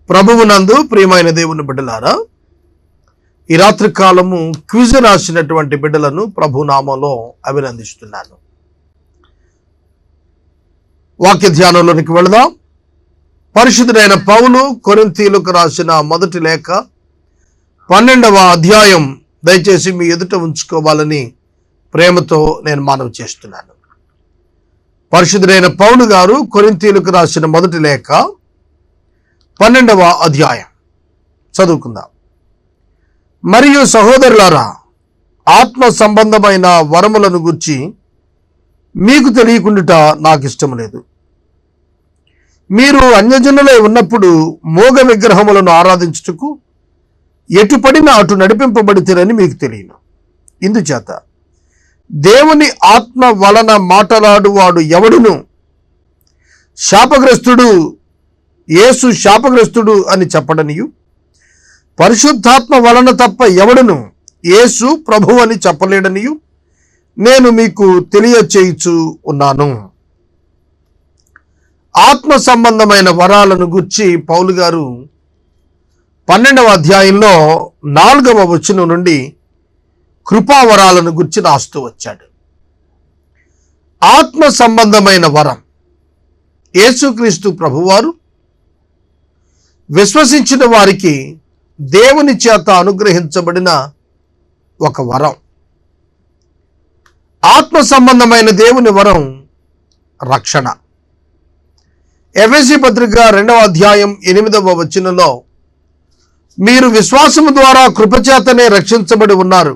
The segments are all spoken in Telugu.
ప్రభువునందు ప్రియమైన దేవుని బిడ్డలారా, ఈ రాత్రి కాలము క్విజ్ రాసినటువంటి బిడ్డలను ప్రభు నామంలో అభినందిస్తున్నాను. వాక్య ధ్యానంలోనికి వెళదాం. పరిశుద్ధుడైన పౌలు కొరింథీయులకు రాసిన మొదటి లేఖ 12వ అధ్యాయం దయచేసి మీ ఎదుట ఉంచుకోవాలని ప్రేమతో నేను మనవి చేస్తున్నాను. పరిశుద్ధుడైన పౌలు గారు కొరింథీయులకు రాసిన మొదటి లేఖ 12వ అధ్యాయం చదువుకుందాం. మరియు సహోదరులారా, ఆత్మ సంబంధమైన వరములను గురించి మీకు తెలియకుండుట నాకు ఇష్టం లేదు. మీరు అన్యజనులై ఉన్నప్పుడు మోగ విగ్రహములను ఆరాధించుటకు ఎటుపడిన అటు నడిపింపబడితేరని మీకు తెలియను. ఇందుచేత దేవుని ఆత్మ వలన మాటలాడువాడు ఎవడును శాపగ్రస్తుడు, యేసు శాపగ్రస్తుడు అని చెప్పడనియు, పరిశుద్ధాత్మ వలన తప్ప ఎవడును యేసు ప్రభు అని చెప్పలేడనియు నేను మీకు తెలియచేయుచు ఉన్నాను. ఆత్మ సంబంధమైన వరాలను గురించి పౌలు గారు 12వ అధ్యాయంలో 4వ వచనం నుండి కృపావరాలను గురించి రాస్తూ వచ్చాడు. ఆత్మ సంబంధమైన వరం యేసుక్రీస్తు ప్రభువారు విశ్వసించిన వారికి దేవుని చేత అనుగ్రహించబడిన ఒక వరం. ఆత్మ సంబంధమైన దేవుని వరం రక్షణ. ఎఫెసీ పత్రిక 2వ అధ్యాయం 8వ వచనంలో మీరు విశ్వాసము ద్వారా కృపచేతనే రక్షించబడి ఉన్నారు,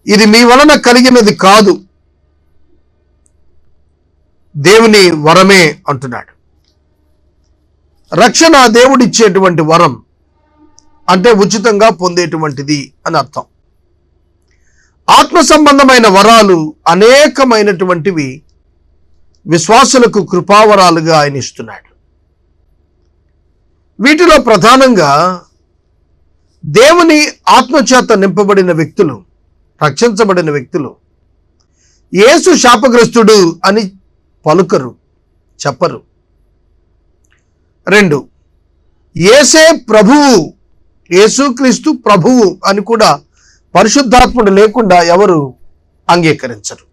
ఇది మీ వలన కలిగినది కాదు, దేవుని వరమే అంటున్నాడు. రక్షణ దేవుడిచ్చేటువంటి వరం, అంటే ఉచితంగా పొందేటువంటిది అని అర్థం. ఆత్మ సంబంధమైన వరాలు అనేకమైనటువంటివి విశ్వాసులకు కృపావరాలుగా ఆయన ఇస్తున్నాడు. వీటిలో ప్రధానంగా దేవుని ఆత్మచేత నింపబడిన వ్యక్తులు, రక్షించబడిన వ్యక్తులు యేసు శాపగ్రస్తుడు అని పలుకరు, చెప్పరు. 2, యేసే ప్రభువు, యేసుక్రీస్తు ప్రభువు అని కూడా పరిశుద్ధాత్ముడు లేకుండా ఎవరు అంగీకరించరు.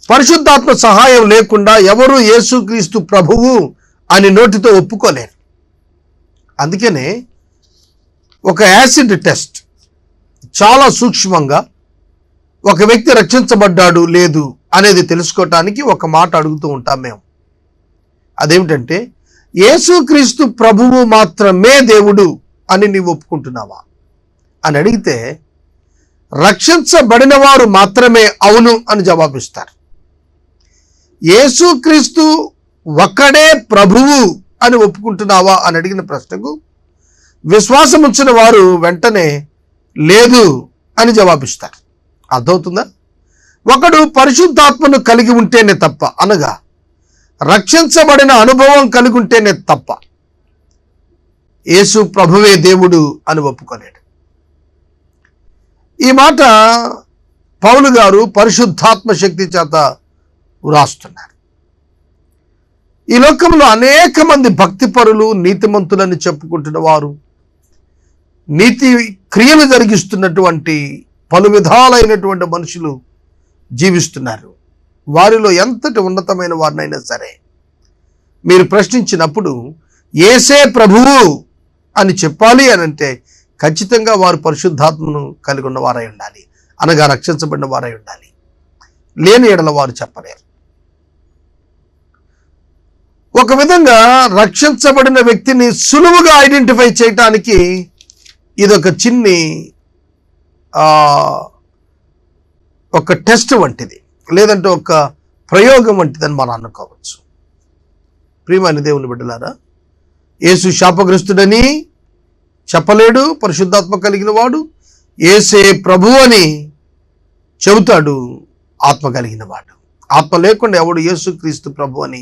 పరిశుద్ధాత్మ సహాయం లేకుండా ఎవరు యేసుక్రీస్తు ప్రభువు అని నోటితో ఒప్పుకోలేరు. అందుకనే ఒక యాసిడ్ టెస్ట్ చాలా సూక్ష్మంగా ఒక వ్యక్తి రక్షించబడ్డాడు లేదు అనేది తెలుసుకోవటానికి ఒక మాట అడుగుతూ ఉంటాం మేము. అదేమిటంటే, యేసుక్రీస్తు ప్రభువు మాత్రమే దేవుడు అని నీవు ఒప్పుకుంటున్నావా అని అడిగితే రక్షించబడిన వారు మాత్రమే అవును అని జవాబిస్తారు. యేసుక్రీస్తు ఒక్కడే ప్రభువు అని ఒప్పుకుంటున్నావా అని అడిగిన ప్రశ్నకు విశ్వాసం ఉంచిన వారు వెంటనే లేదు అని జవాబిస్తారు. అర్థమవుతుందా? ఒకడు పరిశుద్ధాత్మను కలిగి ఉంటేనే తప్ప, అనగా రక్షించబడిన అనుభవం కలిగి ఉంటేనే తప్ప యేసు ప్రభువే దేవుడు అని ఒప్పుకోలేడు. ఈ మాట పౌలు గారు పరిశుద్ధాత్మ శక్తి చేత వ్రాస్తున్నారు. ఈ లోకంలో అనేక మంది భక్తిపరులు, నీతిమంతులని చెప్పుకుంటున్న వారు, నీతి క్రియలు జరిగిస్తున్నటువంటి పలు విధాలైనటువంటి మనుషులు జీవిస్తున్నారు. వారిలో ఎంతటి ఉన్నతమైన వారినైనా సరే మీరు ప్రశ్నించినప్పుడు యేసే ప్రభువు అని చెప్పాలి అని అంటే ఖచ్చితంగా వారు పరిశుద్ధాత్మను కలిగి ఉన్న వారై ఉండాలి, అనగా రక్షించబడిన వారై ఉండాలి. లేని ఎడల వారు చెప్పలేరు. ఒక విధంగా రక్షించబడిన వ్యక్తిని సులువుగా ఐడెంటిఫై చేయటానికి ఇదొక చిన్ని ఒక టెస్ట్ వంటిది, లేదంటే ఒక ప్రయోగం వంటిదని మనం అనుకోవచ్చు. ప్రియమైన దేవుని బిడ్డలారా, యేసు శాపగ్రస్తుడని చెప్పలేడు పరిశుద్ధాత్మ కలిగిన వాడు, యేసే ప్రభు అని చెబుతాడు ఆత్మ కలిగిన వాడు. ఆత్మ లేకుండా ఎవడు యేసుక్రీస్తు ప్రభు అని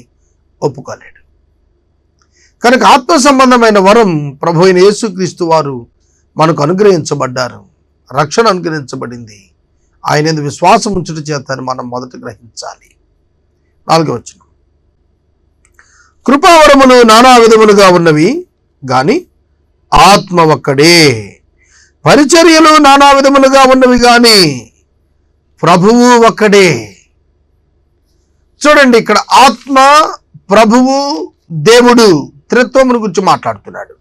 ఒప్పుకోలేడు. కనుక ఆత్మ సంబంధమైన వరం ప్రభు అయిన యేసుక్రీస్తు వారు మనకు అనుగ్రహించబడ్డారు, రక్షణ అనుగ్రహించబడింది. ఆయన యందు విశ్వాసం ఉంచుట చేత మనం మొదట గ్రహించాలి. 4వ వచనం, కృపావరములు నానా విధములుగా ఉన్నవి గాని ఆత్మ ఒక్కడే. పరిచర్యలు నానా విధములుగా ఉన్నవి గాని ప్రభువు ఒక్కడే. చూడండి, ఇక్కడ ఆత్మ, ప్రభువు, దేవుడు త్రిత్వమును గురించి మాట్లాడుతున్నాడు.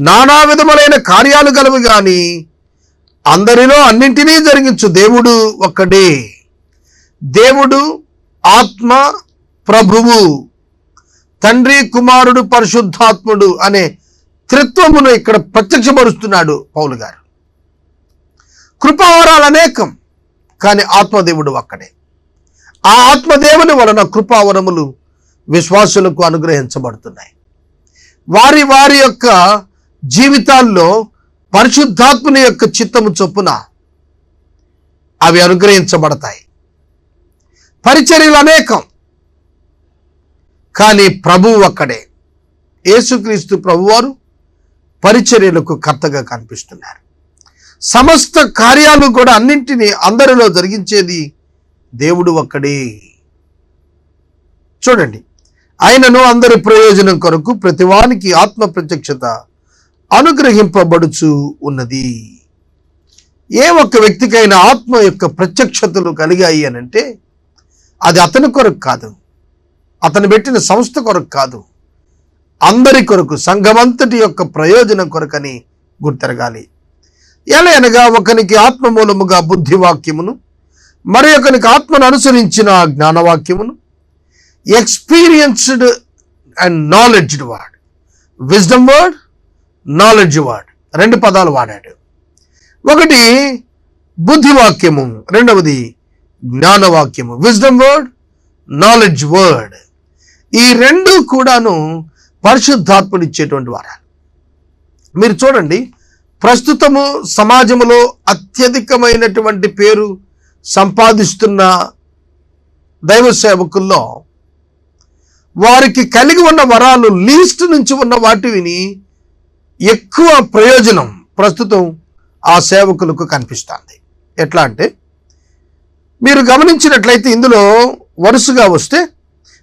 నానా విధములైన కార్యాలు గలవు గాని అందరిలో అన్నింటినీ జరిగించు దేవుడు ఒక్కడే. దేవుడు, ఆత్మ, ప్రభువు, తండ్రి, కుమారుడు, పరిశుద్ధాత్ముడు అనే త్రిత్వమును ఇక్కడ ప్రత్యక్షపరుస్తున్నాడు పౌలు గారు. కృపావరాలు అనేకం, కానీ ఆత్మదేవుడు ఒక్కడే. ఆ ఆత్మదేవుని వలన కృపావరములు విశ్వాసులకు అనుగ్రహించబడుతున్నాయి. వారి వారి యొక్క జీవితాల్లో పరిశుద్ధాత్మని యొక్క చిత్తము చొప్పున అవి అనుగ్రహించబడతాయి. పరిచర్యలు అనేకం, కానీ ప్రభువు ఒక్కడే. యేసుక్రీస్తు ప్రభువారు పరిచర్యలకు కర్తగా కనిపిస్తున్నారు. సమస్త కార్యాలు కూడా అన్నింటినీ అందరిలో జరిగించేది దేవుడు ఒక్కడే. చూడండి, ఆయనను అందరి ప్రయోజనం కొరకు ప్రతివానికి ఆత్మ ప్రత్యక్షత అనుగ్రహింపబడుచు ఉన్నది. ఏ ఒక్క వ్యక్తికైనా ఆత్మ యొక్క ప్రత్యక్షతలు కలిగాయి అనంటే అది అతని కొరకు కాదు, అతను పెట్టిన సంస్థ కొరకు కాదు, అందరి కొరకు, సంఘమంతటి యొక్క ప్రయోజనం కొరకని గుర్తెరగాలి. ఎలా అనగా ఒకనికి ఆత్మ మూలముగా బుద్ధివాక్యమును, మరి ఒకనికి ఆత్మను అనుసరించిన జ్ఞానవాక్యమును, experienced and knowledged word, wisdom word, knowledge word, రెండు పదాలు వాడాడు. ఒకటి బుద్ధివాక్యము, రెండవది జ్ఞానవాక్యము, విజ్డమ్ వర్డ్, నాలెడ్జ్ వర్డ్. ఈ రెండు కూడాను పరిశుద్ధాత్ముడు ఇచ్చేటువంటి వారాలు. మీరు చూడండి, ప్రస్తుతము సమాజంలో అత్యధికమైనటువంటి పేరు సంపాదిస్తున్న దైవ సేవకుల్లో వారికి కలిగి ఉన్న వరాలు లీస్ట్ నుంచి ఉన్న వాటిని ఎక్కువ ప్రయోజనం ప్రస్తుతం ఆ సేవకులకు కనిపిస్తుంది. ఎట్లా అంటే, మీరు గమనించినట్లయితే ఇందులో వరుసగా వస్తే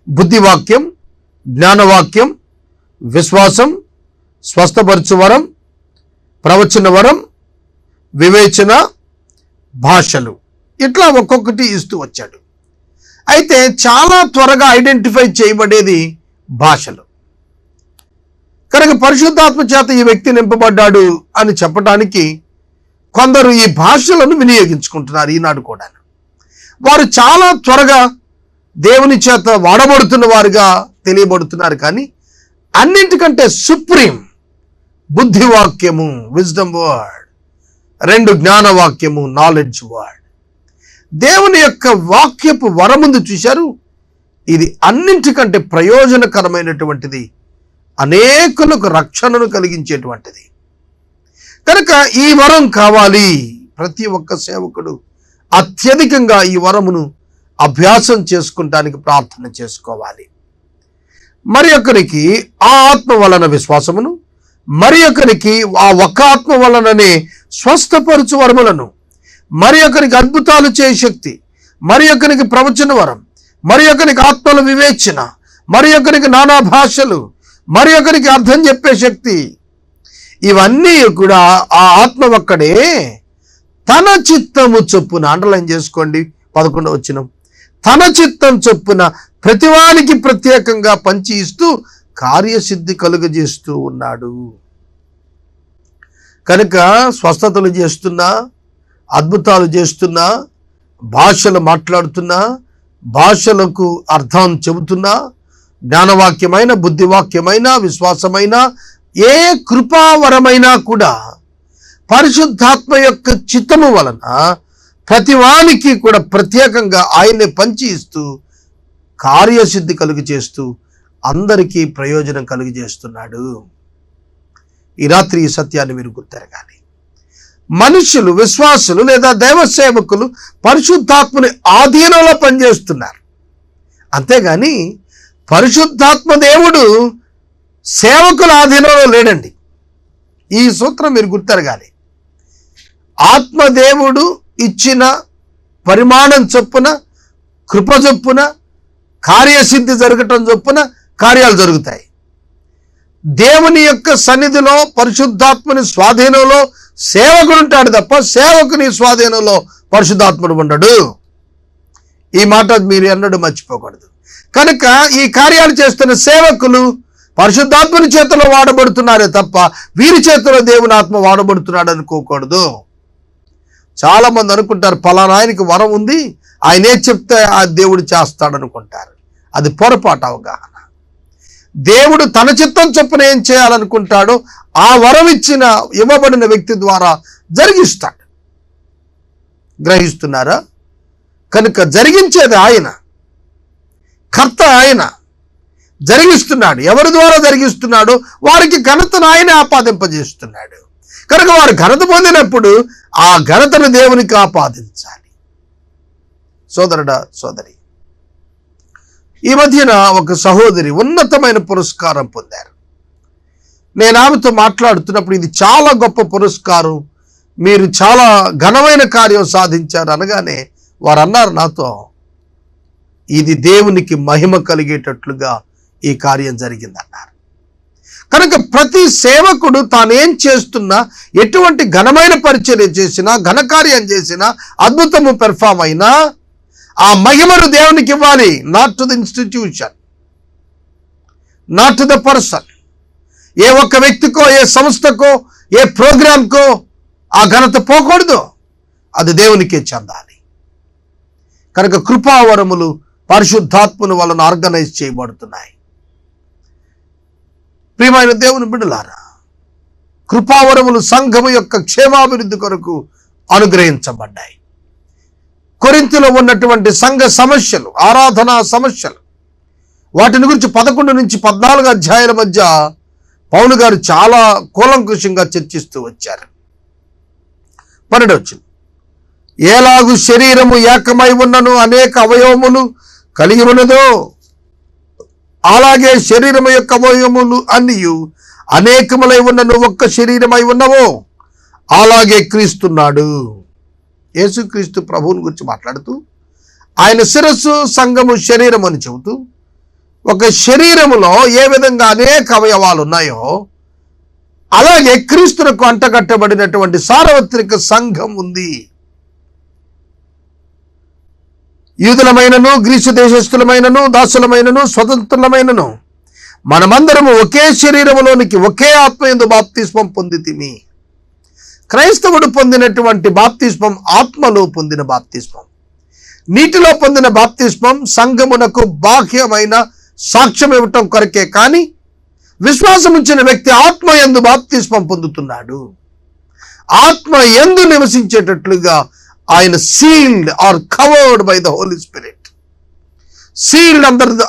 బుద్ధివాక్యం, జ్ఞానవాక్యం, విశ్వాసం, స్వస్థపరచు వరం, ప్రవచన వరం, వివేచన, భాషలు, ఇట్లా ఒక్కొక్కటి ఇస్తూ వచ్చాడు. అయితే చాలా త్వరగా ఐడెంటిఫై చేయబడేది భాషలు. కనుక పరిశుద్ధాత్మ చేత ఈ వ్యక్తి నింపబడ్డాడు అని చెప్పడానికి కొందరు ఈ భాషలను వినియోగించుకుంటున్నారు ఈనాడు కూడా. వారు చాలా త్వరగా దేవుని చేత వాడబడుతున్న వారుగా తెలియబడుతున్నారు. కానీ అన్నింటికంటే సుప్రీం బుద్ధివాక్యము, విజ్డమ్ వర్డ్, రెండు జ్ఞానవాక్యము, నాలెడ్జ్ వర్డ్. దేవుని యొక్క వాక్యపు వరముందు చూశారు, ఇది అన్నింటికంటే ప్రయోజనకరమైనటువంటిది, అనేకులకు రక్షణను కలిగించేటువంటిది. కనుక ఈ వరం కావాలి. ప్రతి ఒక్క సేవకుడు అత్యధికంగా ఈ వరమును అభ్యాసం చేసుకుంటానికి ప్రార్థన చేసుకోవాలి. మరి ఒకరికి ఆ ఆత్మ వలన విశ్వాసమును, మరి ఒకరికి ఆ ఒక్క ఆత్మ వలననే స్వస్థపరచు వరములను, మరి ఒకరికి అద్భుతాలు చేయ శక్తి, మరి ఒకరికి ప్రవచన వరం, మరి ఒకరికి ఆత్మల వివేచన, మరి ఒకరికి నానా భాషలు, మరి ఒకరికి అర్థం చెప్పే శక్తి. ఇవన్నీ కూడా ఆ ఆత్మ ఒక్కడే తన చిత్తము చొప్పున, అండర్లైన్ చేసుకోండి 11వ వచనం, తన చిత్తం చొప్పున ప్రతివానికి ప్రత్యేకంగా పంచి ఇస్తూ కార్యసిద్ధి కలుగజేస్తూ ఉన్నాడు. కనుక స్వస్థతలు చేస్తున్నా, అద్భుతాలు చేస్తున్నా, భాషలు మాట్లాడుతున్నా, భాషలకు అర్థం చెబుతున్నా, జ్ఞానవాక్యమైన, బుద్ధివాక్యమైన, విశ్వాసమైన, ఏ కృపావరమైనా కూడా పరిశుద్ధాత్మ యొక్క చిత్తము వలన ప్రతివానికి కూడా ప్రత్యేకంగా ఆయన్ని పంచి ఇస్తూ కార్యసిద్ధి కలుగు చేస్తూ అందరికీ ప్రయోజనం కలుగు చేస్తున్నాడు. ఈ రాత్రి ఈ సత్యాన్ని మీరు గుర్తెరగాలి. మనుషులు, విశ్వాసులు లేదా దైవ సేవకులు పరిశుద్ధాత్మని ఆధీనంలో పనిచేస్తున్నారు. అంతేగాని పరిశుద్ధాత్మ దేవుడు సేవకుల ఆధీనంలో లేడండి. ఈ సూత్రం మీరు గుర్తెరగాలి. ఆత్మదేవుడు ఇచ్చిన పరిమాణం చొప్పున, కృప చొప్పున, కార్యసిద్ధి జరగటం చొప్పున కార్యాలు జరుగుతాయి. దేవుని యొక్క సన్నిధిలో పరిశుద్ధాత్మని స్వాధీనంలో సేవకుడు ఉంటాడు తప్ప సేవకుని స్వాధీనంలో పరిశుద్ధాత్ముడు ఉండడు. ఈ మాట మీరు ఎన్నడూ మర్చిపోకూడదు. కనుక ఈ కార్యాలు చేస్తున్న సేవకులు పరిశుద్ధాత్మని చేతిలో వాడబడుతున్నారే తప్ప వీరి చేతిలో దేవుని ఆత్మ వాడబడుతున్నాడు అనుకోకూడదు. చాలా మంది అనుకుంటారు పలానా ఆయనకి వరం ఉంది, ఆయనే చెప్తే ఆ దేవుడు చేస్తాడనుకుంటారు. అది పొరపాటు అవగాహన. దేవుడు తన చిత్తం చొప్పున ఏం చేయాలనుకుంటాడో ఆ వరం ఇవ్వబడిన వ్యక్తి ద్వారా జరిగిస్తాడు. గ్రహిస్తున్నారా? కనుక జరిగించేది ఆయన, కర్త ఆయన, జరిగిస్తున్నాడు. ఎవరి ద్వారా జరిగిస్తున్నాడో వారికి ఘనతను ఆయన ఆపాదింపజేస్తున్నాడు. కనుక వారు ఘనత పొందినప్పుడు ఆ ఘనతను దేవునికి ఆపాదించాలి. సోదరుడా, సోదరి, ఈ మధ్యన ఒక సహోదరి ఉన్నతమైన పురస్కారం పొందారు. నేను ఆమెతో మాట్లాడుతున్నప్పుడు ఇది చాలా గొప్ప పురస్కారం, మీరు చాలా ఘనమైన కార్యం సాధించారు అనగానే వారు అన్నారు నాతో, ఇది దేవునికి మహిమ కలిగేటట్లుగా ఈ కార్యం జరిగిందన్నారు. కనుక ప్రతి సేవకుడు తానేం చేస్తున్నా, ఎటువంటి ఘనమైన పరిచర్య చేసినా, ఘనకార్యం చేసినా, అద్భుతము పెర్ఫామ్ అయినా ఆ మహిమను దేవునికి ఇవ్వాలి. Not to the institution, not to the person. ఏ ఒక్క వ్యక్తికో, ఏ సంస్థకో, ఏ ప్రోగ్రాంకో ఆ ఘనత పోకూడదు, అది దేవునికే చెందాలి. కనుక కృపావరములు పరిశుద్ధాత్మను వలన ఆర్గనైజ్ చేయబడుతున్నాయి. ప్రియమైన దేవుని బిడ్డలారా, కృపావరములు సంఘము యొక్క క్షేమాభివృద్ధి కొరకు అనుగ్రహించబడ్డాయి. కొరింథీలో ఉన్నటువంటి సంఘ సమస్యలు, ఆరాధనా సమస్యలు, వాటిని గురించి 11 నుంచి 14 అధ్యాయాల మధ్య పౌలు గారు చాలా కూలంకుషంగా చర్చిస్తూ వచ్చారు. 12వ వచనం, ఏలాగు శరీరము ఏకమై ఉన్నను అనేక అవయవములు కలిగి ఉన్నదో, అలాగే శరీరము యొక్క అవయవములు అన్నీ అనేకములై ఉన్నను ఒక్క శరీరమై ఉన్నవో, అలాగే క్రీస్తున్నాడు. యేసుక్రీస్తు ప్రభువుని గురించి మాట్లాడుతూ ఆయన శిరస్సు, సంఘము శరీరం అని చెబుతూ ఒక శరీరములో ఏ విధంగా అనేక అవయవాలు ఉన్నాయో అలాగే క్రీస్తునకు అంటగట్టబడినటువంటి సార్వత్రిక సంఘం ఉంది. యూదులమైనను, గ్రీసు దేశస్థులమైనను, దాసులమైనను, స్వతంత్రులమైనను మనమందరము ఒకే శరీరములోనికి ఒకే ఆత్మయందు బాప్తిస్మం పొందితిమి. క్రైస్తవుడు పొందినటువంటి బాప్తిస్మం ఆత్మలో పొందిన బాప్తిస్మం. నీటిలో పొందిన బాప్తిస్మం సంఘమునకు బాహ్యమైన సాక్ష్యం ఇవ్వటం కొరకే, కానీ విశ్వాసం ఉంచిన వ్యక్తి ఆత్మ యందు బాప్తిస్మం పొందుతున్నాడు. ఆత్మ యందు నివసించేటట్లుగా ఆయన sealed or covered by the Holy Spirit, sealed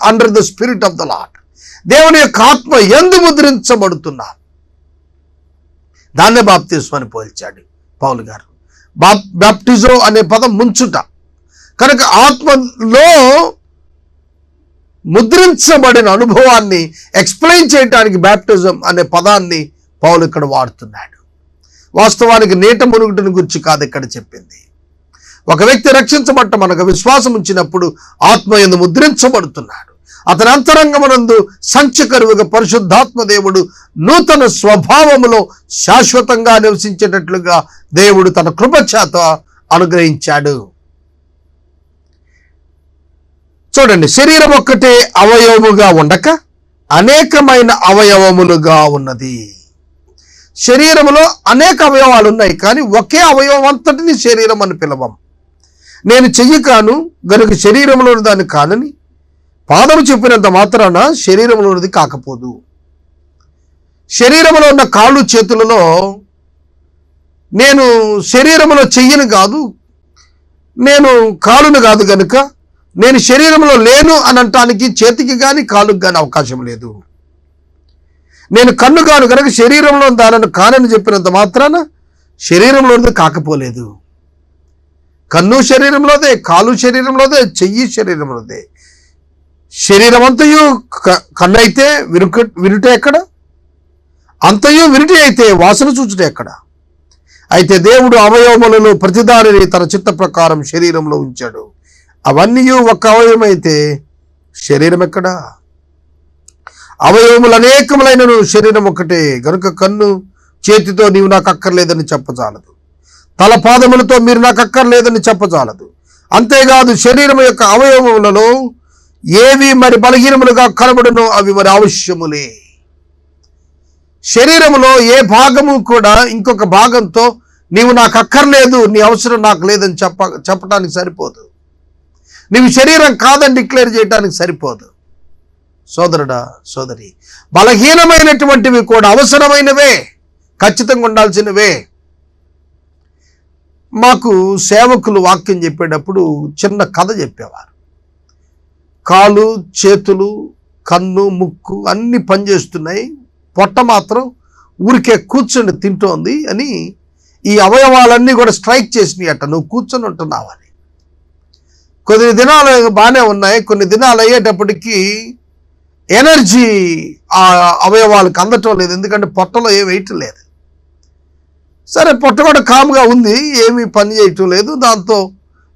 under the spirit of the Lord. దేవుని యొక్క ఆత్మ యందు ముద్రించబడుతున్నారు. దాన్నే బాప్తిస్మం అని పోల్చాడు పౌలు గారు. బాప్టిజో అనే పదం ముంచుట. కనుక ఆత్మలో ముద్రించబడిన అనుభవాన్ని ఎక్స్ప్లెయిన్ చేయడానికి బ్యాప్టిజం అనే పదాన్ని పౌలు ఇక్కడ వాడుతున్నాడు. వాస్తవానికి నీట మునుగుటను గురించి కాదు ఇక్కడ చెప్పింది. ఒక వ్యక్తి రక్షించబట్ట మనకు విశ్వాసం ఉంచినప్పుడు ఆత్మయందు ముద్రించబడుతున్నాడు. అతని అంతరంగమునందు సంచకరువుగా పరిశుద్ధాత్మ దేవుడు నూతన స్వభావములో శాశ్వతంగా నివసించేటట్లుగా దేవుడు తన కృప చేత అనుగ్రహించాడు. చూడండి, శరీరం ఒక్కటే అవయవముగా ఉండక అనేకమైన అవయవములుగా ఉన్నది. శరీరములో అనేక అవయవాలు ఉన్నాయి, కానీ ఒకే అవయవం అంతటిని శరీరం అని పిలవం. నేను చెయ్యి కాను గనుక శరీరంలోని దాన్ని కానని పాదము చెప్పినంత మాత్రాన శరీరంలోనిది కాకపోదు. శరీరంలో ఉన్న కాళ్ళు చేతులలో నేను శరీరంలో చెయ్యను కాదు, నేను కాలును కాదు గనుక నేను శరీరంలో లేను అని అనటానికి చేతికి కానీ కాలుకి కానీ అవకాశం లేదు. నేను కన్ను కాను కనుక శరీరంలో దానను కానని చెప్పినంత మాత్రాన శరీరంలోనిది కాకపోలేదు. కన్ను శరీరంలోదే, కాలు శరీరంలోదే, చెయ్యి శరీరంలోదే. శరీరం అంతయు కన్ను అయితే వినుట ఎక్కడ? అంతయు వినుట అయితే వాసన చూచుట ఎక్కడ? అయితే దేవుడు అవయవములలో ప్రతిదానిని తన చిత్త ప్రకారం శరీరంలో ఉంచాడు. అవన్నీ ఒక అవయవం అయితే శరీరం ఎక్కడా? అవయవములు అనేకములైనను శరీరం ఒకటే గనుక కన్ను చేతితో నీవు నాకు అక్కర్లేదని చెప్పజాలదు, తలపాదములతో మీరు నాకు అక్కర్లేదని చెప్పజాలదు. అంతేకాదు శరీరం యొక్క అవయవములలో ఏవి మరి బలహీనములుగా కనబడునో అవి మరి అవశ్యములే. శరీరములో ఏ భాగము కూడా ఇంకొక భాగంతో నీవు నాకు అక్కర్లేదు, నీ అవసరం నాకు లేదని చెప్పడానికి సరిపోదు. నీవు శరీరం కాదని డిక్లేర్ చేయడానికి సరిపోదు. సోదరుడా, సోదరి, బలహీనమైనటువంటివి కూడా అవసరమైనవే, ఖచ్చితంగా ఉండాల్సినవే. మాకు సేవకులు వాక్యం చెప్పేటప్పుడు చిన్న కథ చెప్పేవారు. కాలు, చేతులు, కన్ను, ముక్కు అన్నీ పనిచేస్తున్నాయి, పొట్ట మాత్రం ఊరికే కూర్చొని తింటోంది అని ఈ అవయవాలన్నీ కూడా స్ట్రైక్ చేసినాయి అట్ట. నువ్వు కూర్చొని ఉంటున్నావని. కొన్ని దినాలు బాగానే ఉన్నాయి, కొన్ని దినాలు అయ్యేటప్పటికీ ఎనర్జీ ఆ అవయవాలకు అందటం లేదు, ఎందుకంటే పొట్టలో ఏం వేయటం లేదు. సరే, పొట్ట కూడా కామ్గా ఉంది, ఏమీ పని చేయటం లేదు, దాంతో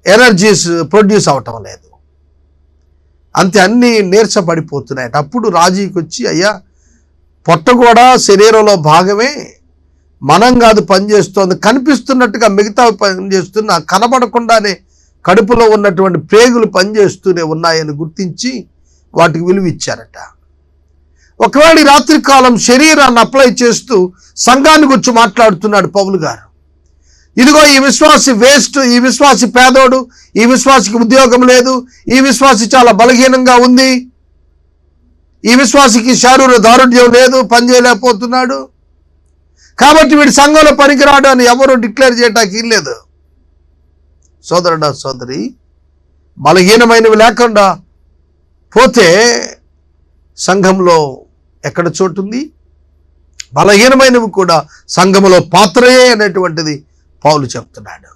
ఎనర్జీస్ ప్రొడ్యూస్ అవటం లేదు, అంతే, అన్నీ నీరసపడిపోతున్నాయి. అప్పుడు రాజీకి వచ్చి, అయ్యా పొట్ట కూడా శరీరంలో భాగమే, మనం కాదు పనిచేస్తోంది, కనిపిస్తున్నట్టుగా మిగతా పనిచేస్తున్నా కనబడకుండానే కడుపులో ఉన్నటువంటి ప్రేగులు పనిచేస్తూనే ఉన్నాయని గుర్తించి వాటికి విలువ ఇచ్చారట. ఒకవేళ ఈ రాత్రి కాలం శరీరాన్ని అప్లై చేస్తూ సంఘాన్ని గురించి మాట్లాడుతున్నాడు పౌలు గారు. ఇదిగో ఈ విశ్వాసి వేస్ట్, ఈ విశ్వాసి పేదోడు, ఈ విశ్వాసికి ఉద్యోగం లేదు, ఈ విశ్వాసి చాలా బలహీనంగా ఉంది, ఈ విశ్వాసికి శారీర దారుఢ్యం లేదు, పని చేయలేకపోతున్నాడు, కాబట్టి వీడి సంఘంలో పనికిరాడు అని ఎవరు డిక్లేర్ చేయడానికి లేదు. సోదరుడా, సోదరి, బలహీనమైనవి లేకుండా పోతే సంఘంలో ఎక్కడ చోటుంది? బలహీనమైనవి కూడా సంఘములో పాత్రయే అనేటువంటిది పౌలు చెప్తున్నాడు.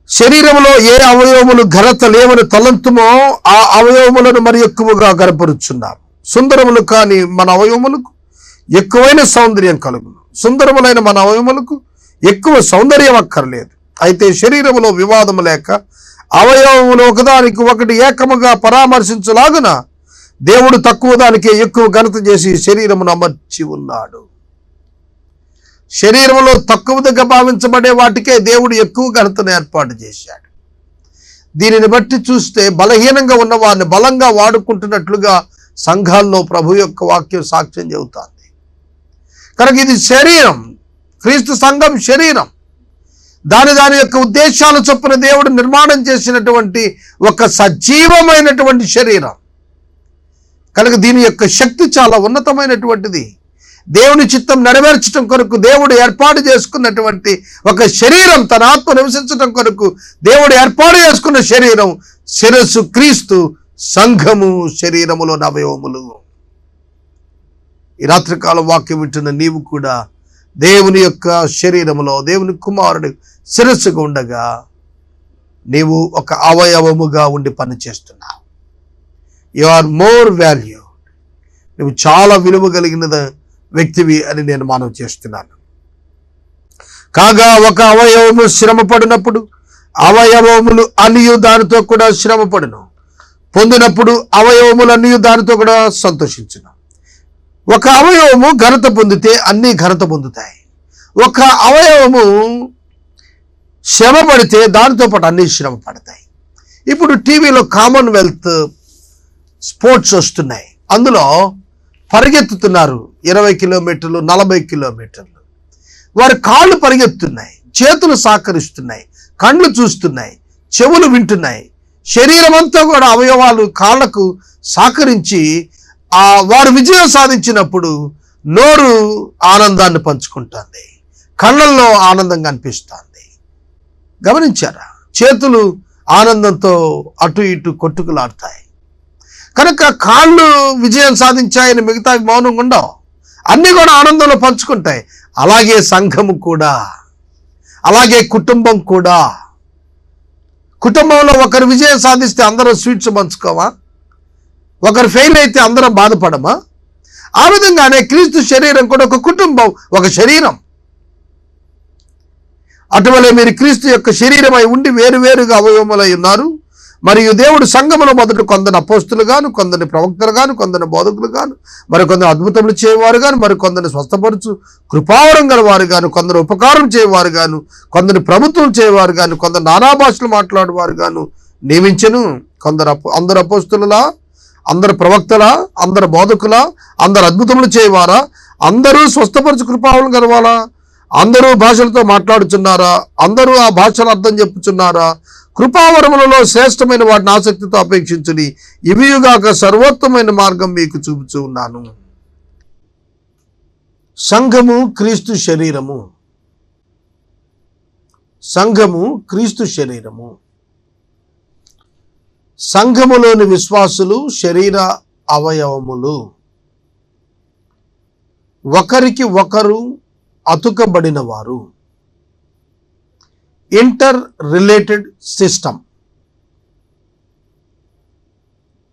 శరీరంలో ఏ అవయవములు ఘనత లేవని తలంతుమో ఆ అవయవములను మరి ఎక్కువగా గనపరుచున్నాము. సుందరములు కాని మన అవయవములకు ఎక్కువైన సౌందర్యం కలుగును. సుందరములైన మన అవయవములకు ఎక్కువ సౌందర్యం అక్కర్లేదు. అయితే శరీరములో వివాదము లేక అవయవములు ఒకదానికి ఒకటి ఏకముగా పరామర్శించలాగున దేవుడు తక్కువ దానికే ఎక్కువ ఘనత చేసి శరీరమును అమర్చి ఉన్నాడు. శరీరంలో తక్కువగా భావించబడే వాటికే దేవుడు ఎక్కువ ఘనతను ఏర్పాటు చేశాడు. దీనిని బట్టి చూస్తే బలహీనంగా ఉన్న వారిని బలంగా వాడుకుంటున్నట్లుగా సంఘాల్లో ప్రభు యొక్క వాక్యం సాక్ష్యం చెబుతోంది. కనుక ఇది శరీరం, క్రీస్తు సంఘం శరీరం, దాని యొక్క ఉద్దేశాల చొప్పున దేవుడు నిర్మాణం చేసినటువంటి ఒక సజీవమైనటువంటి శరీరం. కనుక దీని యొక్క శక్తి చాలా ఉన్నతమైనటువంటిది. దేవుని చిత్తం నెరవేర్చడం కొరకు దేవుడు ఏర్పాటు చేసుకున్నటువంటి ఒక శరీరం, తన ఆత్మ నివసించడం కొరకు దేవుడు ఏర్పాటు చేసుకున్న శరీరం శిరస్సు క్రీస్తు, సంఘము శరీరములో అవయవములు. ఈ రాత్రికాలం వాక్యం వింటున్న నీవు కూడా దేవుని యొక్క శరీరములో దేవుని కుమారుడు శిరస్సుగా ఉండగా నీవు ఒక అవయవముగా ఉండి పనిచేస్తున్నావు. యు ఆర్ మోర్ వాల్యూ, నువ్వు చాలా విలువ కలిగిన వ్యక్తివి అని నేను మనవి చేస్తున్నాను. కాగా ఒక అవయవము శ్రమ పడినప్పుడు అవయవములు అన్నియు దానితో కూడా శ్రమ పడును, పొందినప్పుడు అవయవములు అన్నియు దానితో కూడా సంతోషించును. ఒక అవయవము ఘనత పొందితే అన్నీ ఘనత పొందుతాయి. ఒక అవయవము శ్రమ పడితే దానితో పాటు అన్నీ శ్రమ పడతాయి. ఇప్పుడు టీవీలో కామన్వెల్త్ స్పోర్ట్స్ వస్తున్నాయి, అందులో పరిగెత్తుతున్నారు 20 కిలోమీటర్లు, 40 కిలోమీటర్లు. వారి కాళ్ళు పరిగెత్తున్నాయి, చేతులు సహకరిస్తున్నాయి, కళ్ళు చూస్తున్నాయి, చెవులు వింటున్నాయి, శరీరం అంతా కూడా అవయవాలు కాళ్లకు సహకరించి వారు విజయం సాధించినప్పుడు నోరు ఆనందాన్ని పంచుకుంటుంది, కళ్ళల్లో ఆనందం కనిపిస్తుంది. గమనించారా? చేతులు ఆనందంతో అటు ఇటు కొట్టుకులాడతాయి. కనుక కాళ్ళు విజయం సాధించాయని మిగతా మౌనంగా ఉండవు, అన్నీ కూడా ఆనందంలో పంచుకుంటాయి. అలాగే సంఘము కూడా, అలాగే కుటుంబం కూడా. కుటుంబంలో ఒకరు విజయం సాధిస్తే అందరూ స్వీట్స్ పంచుకోవా? ఒకరు ఫెయిల్ అయితే అందరం బాధపడమా? ఆ విధంగానే క్రీస్తు శరీరం కూడా ఒక కుటుంబం, ఒక శరీరం. అటువలే మీరు క్రీస్తు యొక్క శరీరమై ఉండి వేరువేరుగా అవయవములై ఉన్నారు, మరియు దేవుడు సంఘములో మొదట కొందరు అపోస్తులు గాను, కొందరిని ప్రవక్తలు గాను, కొందరిని బోధకులు గాను, మరికొందరు అద్భుతములు చేయవారు గాను, మరికొందరిని స్వస్థపరచు కృపావరం గల వారు గాను, కొందరు ఉపకారం చేయవారు గాను, కొందరు ప్రభుత్వం చేయవారు గాను, కొందరు నానా భాషలు మాట్లాడేవారు గాను నియమించెను. అందరు అపోస్తులులా, అందరు ప్రవక్తలా, అందరు బోధకులా, అందరు అద్భుతములు చేయవారా, అందరూ స్వస్థపరచు కృపావరం గలవాలా, అందరూ భాషలతో మాట్లాడుచున్నారా, అందరూ ఆ భాషల అర్థం చెప్పుచున్నారా, కృపావరములలో శ్రేష్టమైన వాటిని ఆసక్తితో అపేక్షించుడి, ఇవియుగాక సర్వోత్తమైన మార్గం మీకు చూపుచూ ఉన్నాను. సంఘము క్రీస్తు శరీరము. సంఘము క్రీస్తు శరీరము. సంఘములోని విశ్వాసులు శరీర అవయవములు. ఒకరికి ఒకరు అతుకబడిన వారు. Inter related system.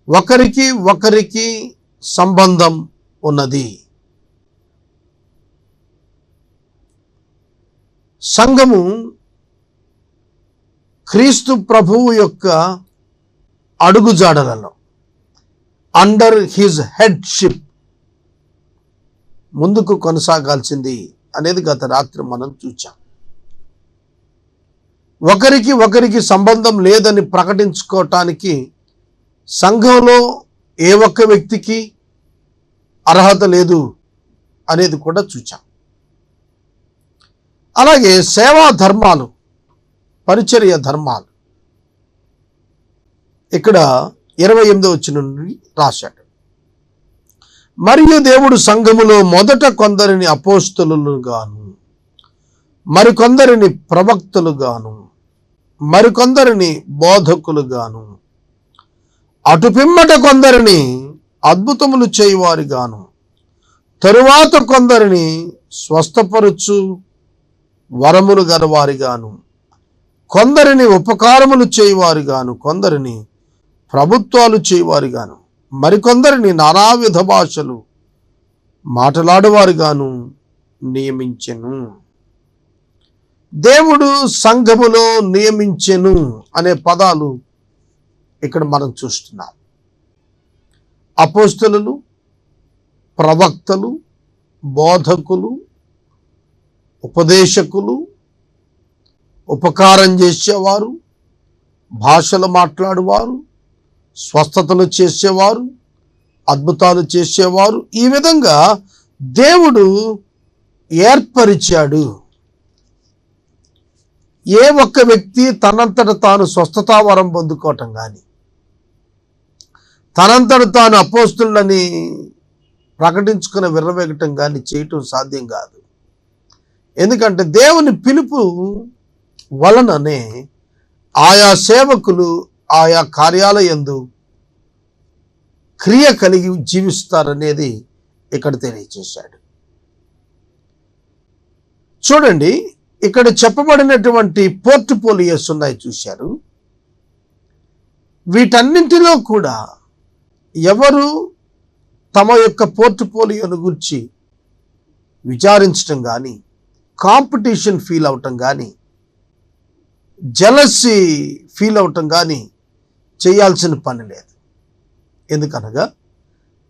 ఒకరికి ఒకరికి సంబంధం ఉన్నది. సంఘము క్రీస్తు ప్రభువు యొక్క అడుగుజాడలలో, అండర్ హిజ్ హెడ్షిప్ ముందుకు కొనసాగాల్సింది అనేది గత రాత్రి మనం చూచాం. ఒకరికి ఒకరికి సంబంధం లేదని ప్రకటించుకోవటానికి సంఘంలో ఏ ఒక్క వ్యక్తికి అర్హత లేదు అనేది కూడా చూచాం. అలాగే సేవా ధర్మాలు, పరిచర్య ధర్మాలు ఇక్కడ 28వ వచనం నుండి రాశాడు. మరియు దేవుడు సంఘములో మొదట కొందరిని అపోస్తలులు గాను, మరికొందరిని ప్రవక్తలు గాను, మరికొందరిని బోధకులు గాను, అటు పిమ్మట కొందరిని అద్భుతములు చేయువారు గాను, తరువాత కొందరిని స్వస్థపరచు వరములు గలవారి గాను, కొందరిని ఉపకారములు చేయువారు గాను, కొందరిని ప్రభుత్వాలు చేయువారు గాను, మరికొందరిని నానావిధ భాషలు మాట్లాడువారు గాను నియమించెను. దేవుడు సంఘములో నియమించెను అనే పదాలు ఇక్కడ మనం చూస్తున్నాం. అపోస్తలులు, ప్రవక్తలు, బోధకులు, ఉపదేశకులు, ఉపకారం చేసేవారు, భాషలు మాట్లాడువారు, స్వస్థతలు చేసేవారు, అద్భుతాలు చేసేవారు, ఈ విధంగా దేవుడు ఏర్పరిచాడు. ఏ ఒక్క వ్యక్తి తనంతట తాను స్వస్థతా వరం పొందుకోవటం కానీ, తనంతట తాను అపోస్తులని ప్రకటించుకుని విర్రవేగటం కానీ చేయటం సాధ్యం కాదు. ఎందుకంటే దేవుని పిలుపు వలననే ఆయా సేవకులు ఆయా కార్యాలయందు క్రియ కలిగి జీవిస్తారనేది ఇక్కడ తెలియజేశాడు. చూడండి, ఇక్కడ చెప్పబడినటువంటి పోర్ట్ఫోలియోస్ ఉన్నాయి చూశారు. వీటన్నింటిలో కూడా ఎవరు తమ యొక్క పోర్ట్ఫోలియోను గురించి విచారించటం కానీ, కాంపిటీషన్ ఫీల్ అవటం కానీ, జలసీ ఫీల్ అవటం కానీ చేయాల్సిన పని లేదు. ఎందుకనగా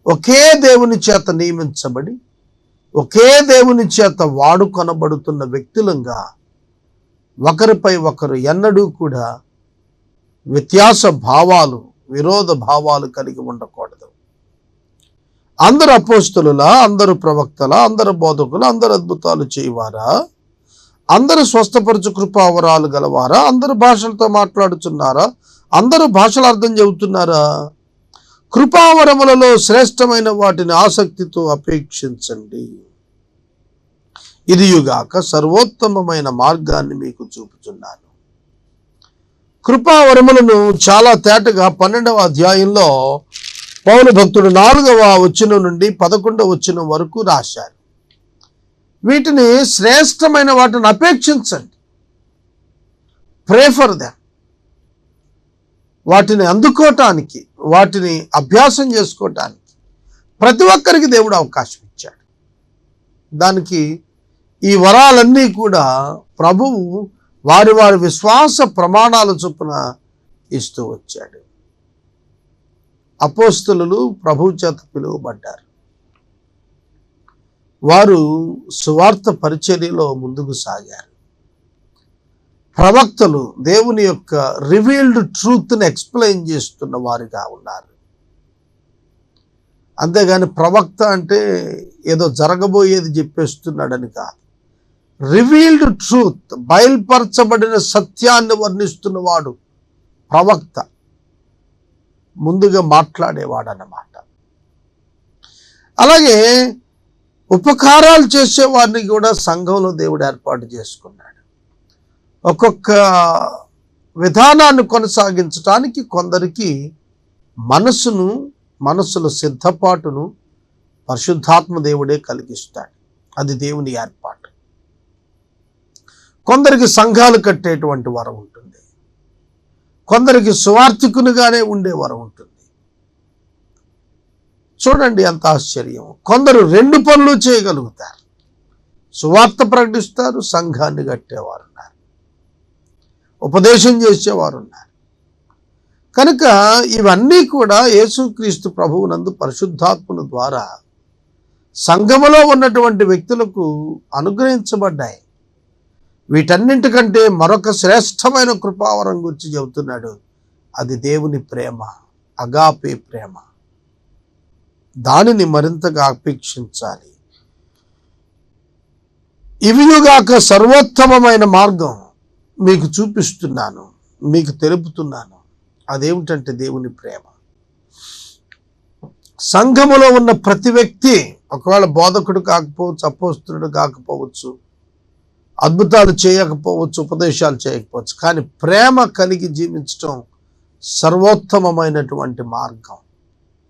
ఒకే దేవుని చేత నియమించబడి ఒకే దేవుని చేత వాడుకొనబడుతున్న వ్యక్తులంగా ఒకరిపై ఒకరు ఎన్నడూ కూడా వ్యత్యాస భావాలు, విరోధ భావాలు కలిగి ఉండకూడదు. అందరు అపోస్తలులా, అందరు ప్రవక్తలా, అందరు బోధకులు, అందరు అద్భుతాలు చేయవారా, అందరూ స్వస్థపరచు కృపావరాలు గలవారా, అందరు భాషలతో మాట్లాడుతున్నారా, అందరూ భాషలు అర్థం చెబుతున్నారా, కృపావరములలో శ్రేష్టమైన వాటిని ఆసక్తితో అపేక్షించండి, ఇదియుగాక సర్వోత్తమమైన మార్గాన్ని మీకు చూపుతున్నాను. కృపావరములను చాలా తేటగా 12వ అధ్యాయంలో పౌలు భక్తుడు 4వ వచనం నుండి 11వ వచనం వరకు రాశారు. వీటిని శ్రేష్టమైన వాటిని అపేక్షించండి, ప్రే ఫర్ దెమ్. వాటిని అందుకోవటానికి, వాటిని అభ్యాసం చేసుకోవటానికి ప్రతి ఒక్కరికి దేవుడు అవకాశం ఇచ్చాడు. దానికి ఈ వరాలన్నీ కూడా ప్రభువు వారి వారి విశ్వాస ప్రమాణాల చొప్పున ఇస్తూ వచ్చాడు. అపోస్తలులు ప్రభువు చేత పిలువబడ్డారు. వారు సువార్త పరిచర్యలో ముందుకు సాగారు. ప్రవక్తలు దేవుని యొక్క రివీల్డ్ ట్రూత్ని ఎక్స్ప్లెయిన్ చేస్తున్న వారుగా ఉన్నారు. అంతేగాని ప్రవక్త అంటే ఏదో జరగబోయేది చెప్పేస్తున్నాడని కాదు. రివీల్డ్ ట్రూత్, బయలుపరచబడిన సత్యాన్ని వర్ణిస్తున్నవాడు ప్రవక్త, ముందుగా మాట్లాడేవాడన్నమాట. అలాగే ఉపకారాలు చేసేవాడిని కూడా సంఘంలో దేవుడు ఏర్పాటు చేసుకున్నాడు. ఒక్కొక్క విధానాన్ని కొనసాగించడానికి కొందరికి మనసుల సిద్ధపాటును పరిశుద్ధాత్మ దేవుడే కలిగిస్తాడు. అది దేవుని ఏర్పాటు. కొందరికి సంఘాలు కట్టేటువంటి వరం ఉంటుంది, కొందరికి సువార్థికునిగానే ఉండే వరం ఉంటుంది. చూడండి ఎంత ఆశ్చర్యం. కొందరు రెండు పనులు చేయగలుగుతారు. సువార్త ప్రకటిస్తారు, సంఘాన్ని కట్టేవారు ఉన్నారు, ఉపదేశం చేసేవారు ఉన్నారు. కనుక ఇవన్నీ కూడా యేసుక్రీస్తు ప్రభువునందు పరిశుద్ధాత్మను ద్వారా సంఘములో ఉన్నటువంటి వ్యక్తులకు అనుగ్రహించబడ్డాయి. వీటన్నింటికంటే మరొక శ్రేష్టమైన కృపావరం గురించి చెబుతున్నాడు. అది దేవుని ప్రేమ, అగాపే ప్రేమ. దానిని మరింతగా అపేక్షించాలి. ఇవియుగాక సర్వోత్తమమైన మార్గం మీకు చూపిస్తున్నాను, మీకు తెలుపుతున్నాను. అదేమిటంటే దేవుని ప్రేమ. సంఘములో ఉన్న ప్రతి వ్యక్తి, ఒకవేళ బోధకుడు కాకపోవచ్చు, అపోస్తలుడు కాకపోవచ్చు, అద్భుతాలు చేయకపోవచ్చు, ఉపదేశాలు చేయకపోవచ్చు, కానీ ప్రేమ కలిగి జీవించడం సర్వోత్తమమైనటువంటి మార్గం.